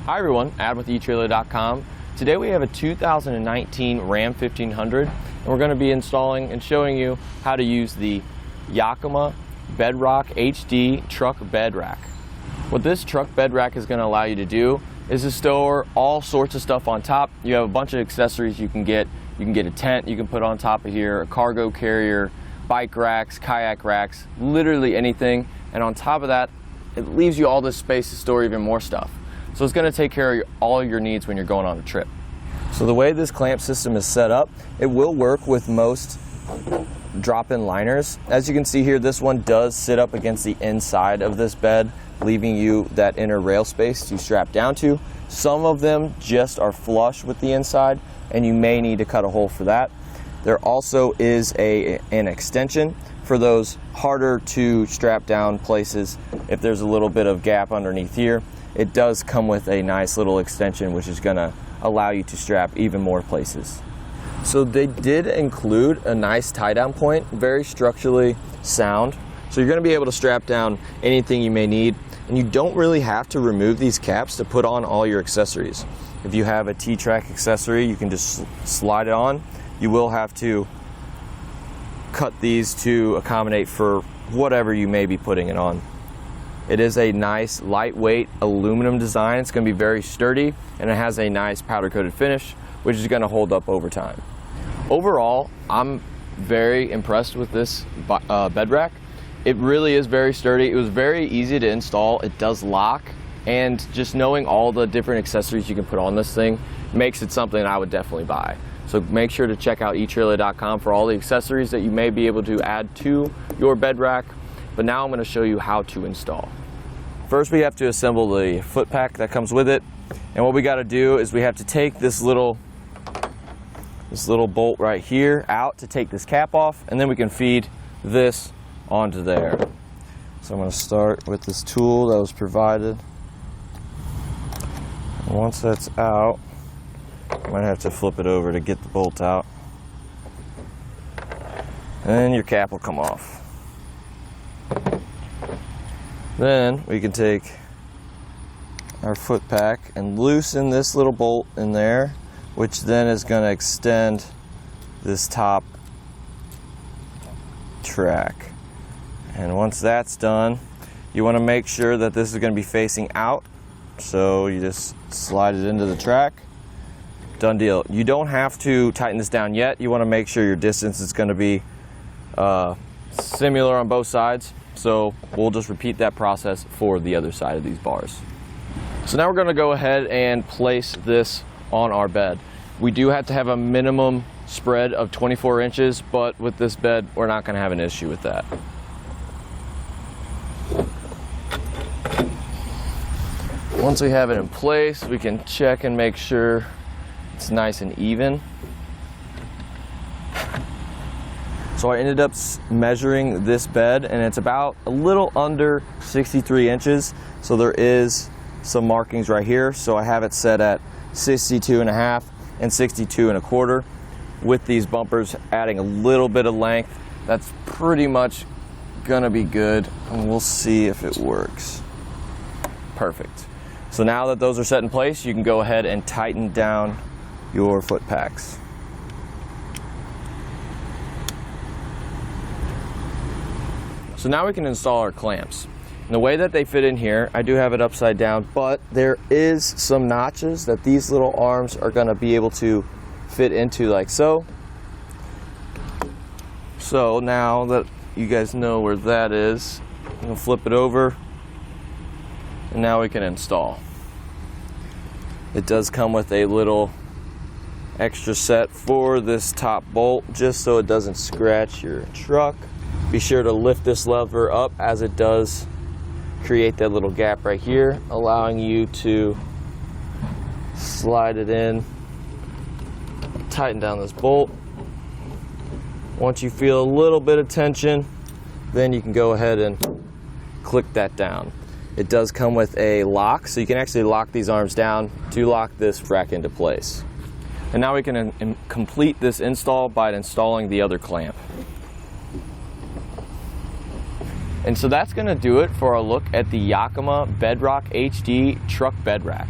Hi everyone, Adam with etrailer.com. Today we have a 2019 Ram 1500 and we're going to be installing and showing you how to use the Yakima BedRock HD truck bed rack. What this truck bed rack is going to allow you to do is to store all sorts of stuff on top. You have a bunch of accessories you can get. You can get a tent you can put on top of here, a cargo carrier, bike racks, kayak racks, literally anything. And on top of that, it leaves you all this space to store even more stuff. So it's going to take care of all your needs when you're going on a trip. So the way this clamp system is set up, it will work with most drop-in liners. As you can see here, this one does sit up against the inside of this bed, leaving you that inner rail space to strap down to. Some of them just are flush with the inside, and you may need to cut a hole for that. There also is an extension for those harder to strap down places. If there's a little bit of gap underneath here, it does come with a nice little extension which is going to allow you to strap even more places. So they did include a nice tie down point, very structurally sound. So you're going to be able to strap down anything you may need, and you don't really have to remove these caps to put on all your accessories. If you have a T-track accessory, you can just slide it on. You will have to cut these to accommodate for whatever you may be putting it on. It is a nice lightweight aluminum design. It's going to be very sturdy, and it has a nice powder coated finish which is going to hold up over time. Overall, I'm very impressed with this bed rack. It really is very sturdy. It was very easy to install. It does lock, and just knowing all the different accessories you can put on this thing makes it something I would definitely buy. So make sure to check out etrailer.com for all the accessories that you may be able to add to your bed rack. But now I'm going to show you how to install. First, we have to assemble the foot pack that comes with it. And what we got to do is we have to take this little bolt right here out to take this cap off, and then we can feed this onto there. So I'm going to start with this tool that was provided. And once that's out, I might have to flip it over to get the bolt out. And then your cap will come off. Then we can take our foot pack and loosen this little bolt in there, which then is going to extend this top track. And once that's done, you want to make sure that this is going to be facing out. So you just slide it into the track. Done deal. You don't have to tighten this down yet. You want to make sure your distance is going to be similar on both sides. So we'll just repeat that process for the other side of these bars. So now we're going to go ahead and place this on our bed. We do have to have a minimum spread of 24 inches, but with this bed, we're not going to have an issue with that. Once we have it in place, we can check and make sure it's nice and even. So I ended up measuring this bed, and it's about a little under 63 inches. So there is some markings right here. So I have it set at 62.5 and 62.25 with these bumpers adding a little bit of length. That's pretty much gonna be good, and we'll see if it works. Perfect. So now that those are set in place, you can go ahead and tighten down your foot packs. So now we can install our clamps. And the way that they fit in here, I do have it upside down, but there is some notches that these little arms are going to be able to fit into, like so. So now that you guys know where that is, I'm going to flip it over, and now we can install. It does come with a little extra set for this top bolt, just so it doesn't scratch your truck. Be sure to lift this lever up, as it does create that little gap right here, allowing you to slide it in, tighten down this bolt. Once you feel a little bit of tension, then you can go ahead and click that down. It does come with a lock, so you can actually lock these arms down to lock this rack into place. And now we can complete this install by installing the other clamp. And so that's going to do it for our look at the Yakima BedRock HD truck bed rack.